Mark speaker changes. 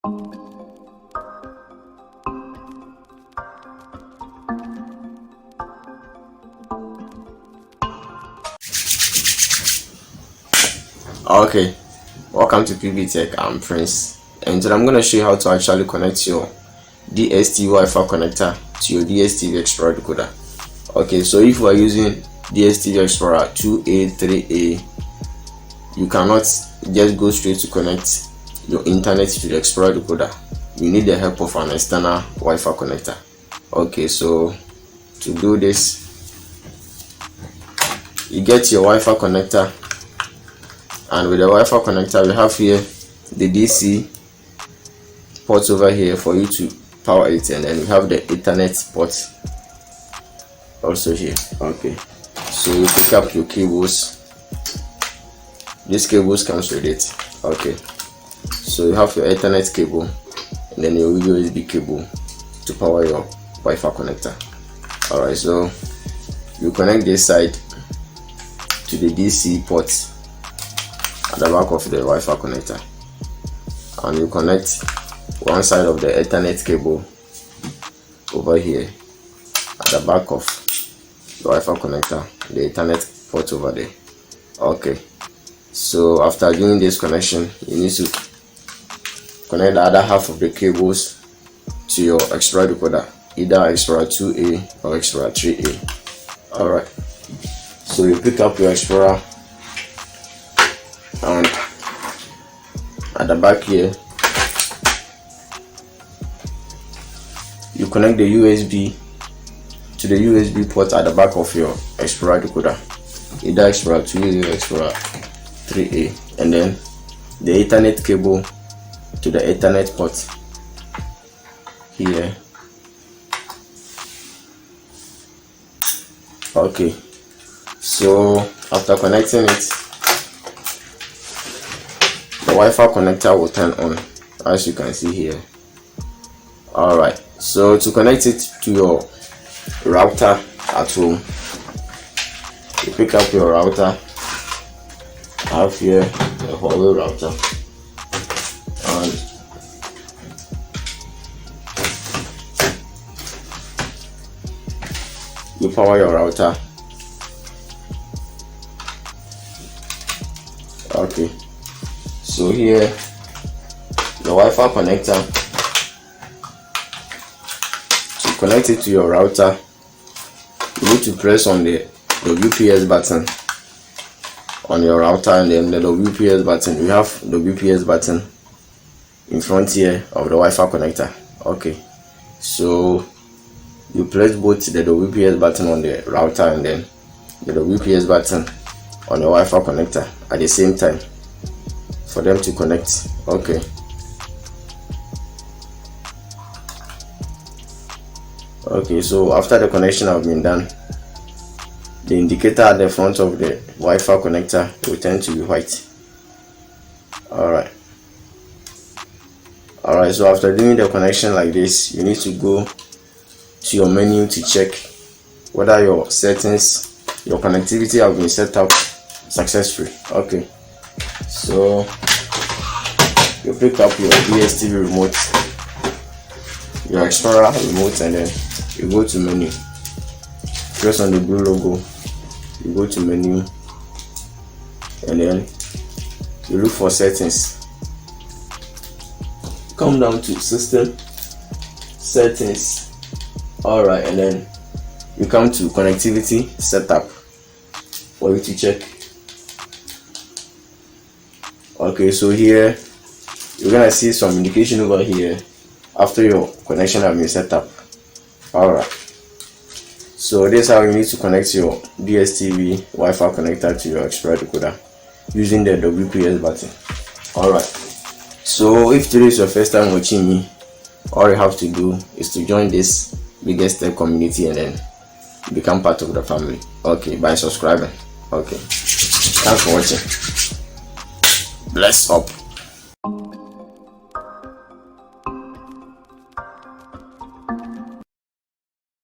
Speaker 1: Okay, welcome to Pbtech. I'm Prince, and today I'm going to show you how to actually connect your DStv Wi-Fi connector to your DStv Explora decoder. Okay, so if you are using DStv Explora 2A, 3A, you cannot just go straight to connect your internet to the Explora decoder. You need the help of an external Wi-Fi connector. Okay, so to do this, you get your Wi-Fi connector, and with the Wi-Fi connector we have here the DC port over here for you to power it, and then we have the Ethernet port also here. Okay, so you pick up your cables. These cables comes with it. Okay, so you have your Ethernet cable and then your USB cable to power your Wi-Fi connector. Alright, so you connect this side to the DC port at the back of the Wi-Fi connector, and you connect one side of the Ethernet cable over here at the back of the Wi-Fi connector, the Ethernet port over there. Okay, so after doing this connection, you need to connect the other half of the cables to your Explora decoder, either Explora 2A or Explora 3A. Alright, so you pick up your Explora, and at the back here you connect the USB to the USB port at the back of your Explora decoder, either Explora 2A or Explora 3A, and then the Ethernet cable to the Ethernet port here. Okay, so after connecting it, the Wi-Fi connector will turn on, as you can see here. Alright, so to connect it to your router at home, you pick up your router. I have here a Huawei router, and you power your router. Okay, so here the Wi-Fi connector, to connect it to your router, you need to press on the WPS button on your router, and then the WPS button, we have the WPS button in front here of the Wi-Fi connector. Okay, so you press both the WPS button on the router and then the WPS button on the Wi-Fi connector at the same time for them to connect. Okay, okay, so after the connection has been done, the indicator at the front of the Wi-Fi connector will tend to be white. Alright, so after doing the connection like this, you need to go to your menu to check whether your settings, your connectivity have been set up successfully. Okay, so you pick up your DStv remote, your Explora remote, and then you go to menu, press on the blue logo, you go to menu, and then you look for settings, come down to system settings. Alright, and then you come to connectivity setup for you to check. Okay, so here you're gonna see some indication over here after your connection has been set up. Alright, so this is how you need to connect your DStv Wi-Fi connector to your Explora decoder using the WPS button. Alright, so if today is your first time watching me, all you have to do is to join this biggest tech community and then become part of the family. Okay, by subscribing. Okay, thanks for watching. Bless up.